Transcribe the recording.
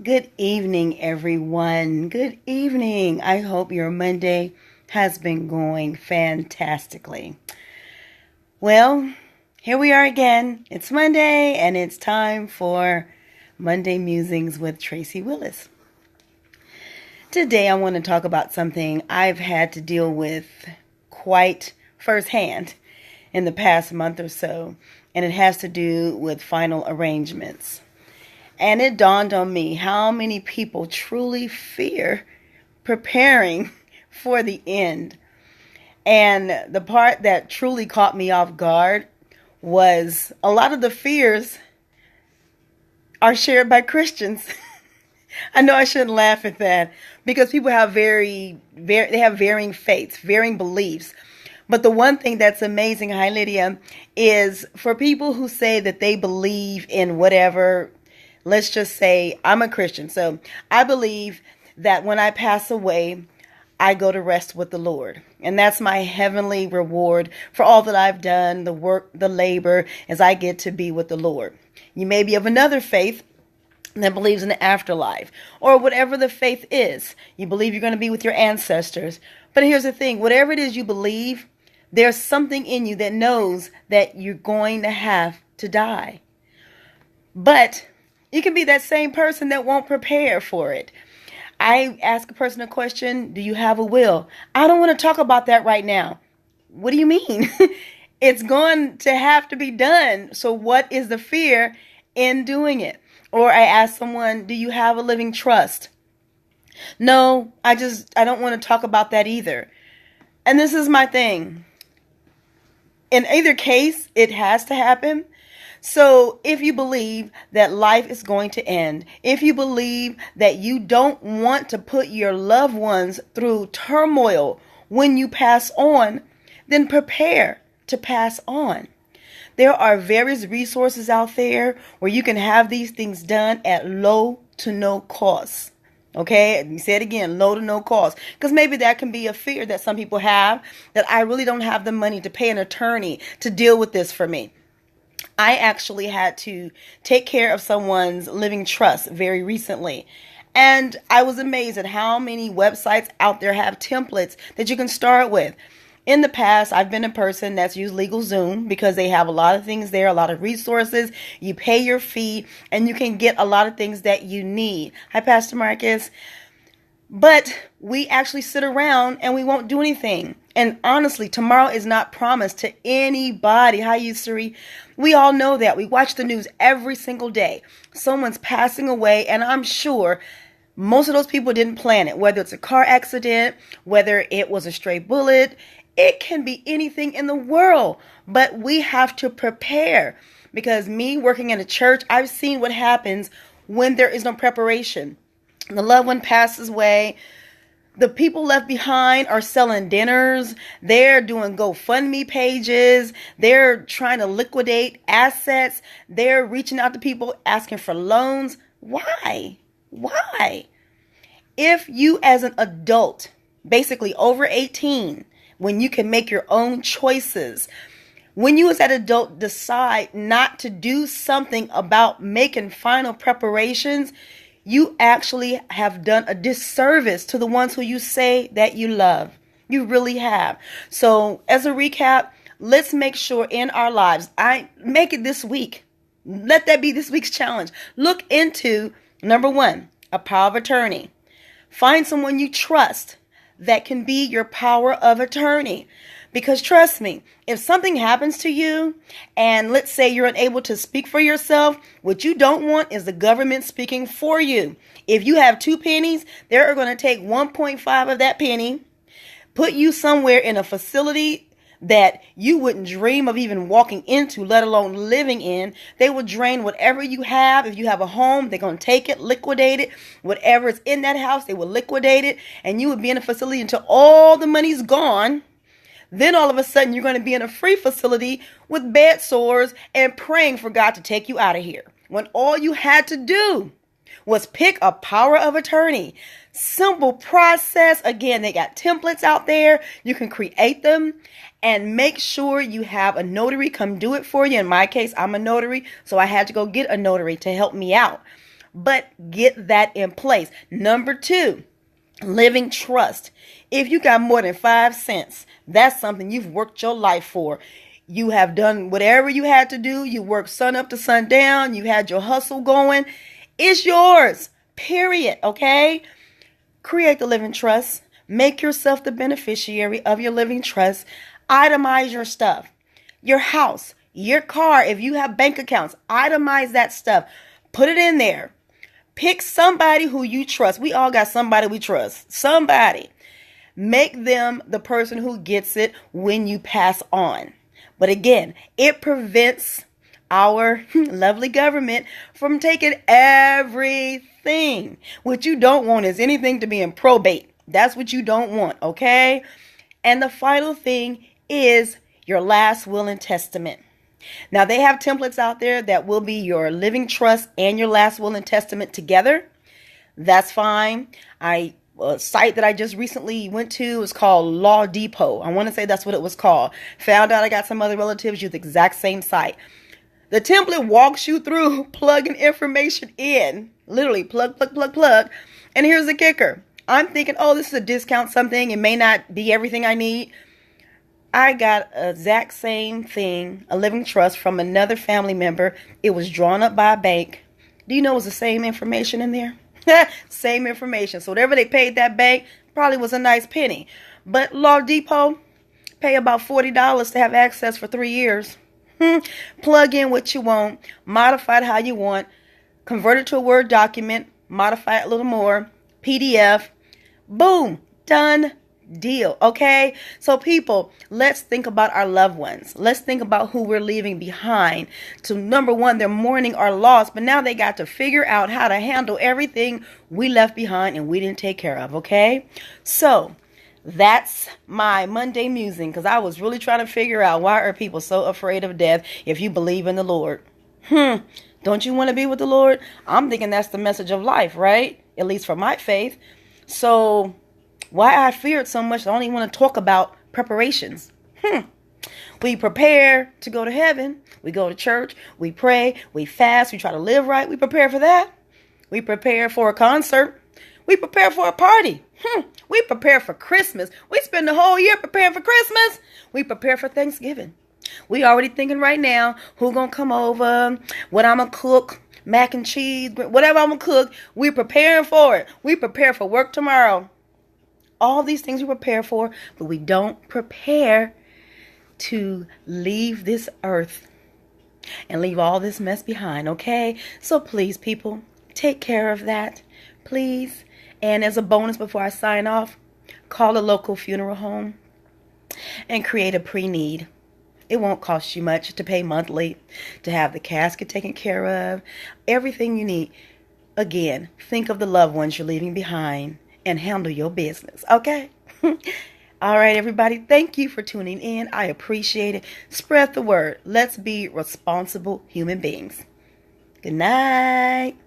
Good evening, everyone. Good evening. I hope your Monday has been going fantastically. Well, here we are again. It's Monday, and it's time for Monday Musings with Tracy Willis. Today, I want to talk about something I've had to deal with quite firsthand in the past month or so, and it has to do with final arrangements. And it dawned on me how many people truly fear preparing for the end. And the part that truly caught me off guard was a lot of the fears are shared by Christians. I know I shouldn't laugh at that because people have they have varying faiths, varying beliefs. But the one thing that's amazing, hi Lydia, is for people who say that they believe in whatever. Let's just say I'm a Christian. So I believe that when I pass away, I go to rest with the Lord. And that's my heavenly reward for all that I've done, the work, the labor, as I get to be with the Lord. You may be of another faith that believes in the afterlife or whatever the faith is. You believe you're going to be with your ancestors. But here's the thing, whatever it is you believe, there's something in you that knows that you're going to have to die. But you can be that same person that won't prepare for it. I ask a person a question, do you have a will? I don't want to talk about that right now. What do you mean? It's going to have to be done. So what is the fear in doing it? Or I ask someone, do you have a living trust? No, I don't want to talk about that either. And this is my thing. In either case, it has to happen. So if you believe that life is going to end, if you believe that you don't want to put your loved ones through turmoil when you pass on, then prepare to pass on. There are various resources out there where you can have these things done at low to no cost. Okay, and you say it again, low to no cost. Because maybe that can be a fear that some people have, that I really don't have the money to pay an attorney to deal with this for me. I actually had to take care of someone's living trust very recently. And I was amazed at how many websites out there have templates that you can start with. In the past, I've been a person that's used LegalZoom because they have a lot of things there, a lot of resources. You pay your fee and you can get a lot of things that you need. Hi, Pastor Marcus. But we actually sit around and we won't do anything. And honestly, tomorrow is not promised to anybody. Hi, Yusuri. We all know that. We watch the news every single day. Someone's passing away, and I'm sure most of those people didn't plan it, whether it's a car accident, whether it was a stray bullet. It can be anything in the world, but we have to prepare because me working in a church, I've seen what happens when there is no preparation. The loved one passes away. The people left behind are selling dinners. They're doing GoFundMe pages. They're trying to liquidate assets. They're reaching out to people asking for loans. Why? Why? If you as an adult, basically over 18, when you can make your own choices, when you as an adult decide not to do something about making final preparations, you actually have done a disservice to the ones who you say that you love. You really have. So as a recap, let's make sure in our lives, I make it this week. Let that be this week's challenge. Look into, number one, a power of attorney. Find someone you trust that can be your power of attorney. Because trust me, if something happens to you and let's say you're unable to speak for yourself, what you don't want is the government speaking for you. If you have 2 pennies, they're going to take 1.5 of that penny, put you somewhere in a facility that you wouldn't dream of even walking into, let alone living in. They will drain whatever you have. If you have a home, they're going to take it, liquidate it. Whatever is in that house, they will liquidate it. And you would be in a facility until all the money's gone. Then all of a sudden you're going to be in a free facility with bed sores and praying for God to take you out of here. When all you had to do was pick a power of attorney. Simple process. Again, they got templates out there. You can create them and make sure you have a notary come do it for you. In my case, I'm a notary, so I had to go get a notary to help me out. but get that in place. Number 2, living trust. If you got more than 5 cents, that's something you've worked your life for. You have done whatever you had to do. You worked sun up to sundown. You had your hustle going. It's yours, period, okay? Create the living trust. Make yourself the beneficiary of your living trust. Itemize your stuff. Your house, your car, if you have bank accounts, itemize that stuff. Put it in there. Pick somebody who you trust. We all got somebody we trust. Somebody. Make them the person who gets it when you pass on. But again, it prevents our lovely government from taking everything. What you don't want is anything to be in probate. That's what you don't want, okay? And the final thing is your last will and testament. Now, they have templates out there that will be your living trust and your last will and testament together. That's fine. A site that I just recently went to is called Law Depot. I want to say that's what it was called. Found out I got some other relatives use the exact same site. The template walks you through plugging information in. Literally plug. And here's the kicker. I'm thinking, oh, this is a discount something. It may not be everything I need. I got the exact same thing, a living trust from another family member. It was drawn up by a bank. Do you know it was the same information in there? Same information. So whatever they paid that bank probably was a nice penny. But Law Depot, pay about $40 to have access for 3 years. Plug in what you want, modify it how you want, convert it to a Word document, modify it a little more, PDF, boom, done deal. Okay, so people, let's think about our loved ones. Let's think about who we're leaving behind. So number 1, they're mourning our loss, but now they got to figure out how to handle everything we left behind and we didn't take care of. Okay, so that's my Monday musing, because I was really trying to figure out, why are people so afraid of death if you believe in the Lord? Don't you want to be with the Lord? I'm thinking that's the message of life, right? At least for my faith. So why I fear it so much, I don't even want to talk about preparations. We prepare to go to heaven. We go to church. We pray. We fast. We try to live right. We prepare for that. We prepare for a concert. We prepare for a party. We prepare for Christmas. We spend the whole year preparing for Christmas. We prepare for Thanksgiving. We already thinking right now, who gonna come over, what I'm gonna cook, mac and cheese, whatever I'm gonna cook. We preparing for it. We prepare for work tomorrow. All these things we prepare for, but we don't prepare to leave this earth and leave all this mess behind, okay? So please, people, take care of that, please. And as a bonus before I sign off, call a local funeral home and create a pre-need. It won't cost you much to pay monthly, to have the casket taken care of, everything you need. Again, think of the loved ones you're leaving behind and handle your business, okay? All right, everybody, thank you for tuning in. I appreciate it. Spread the word. Let's be responsible human beings. Good night.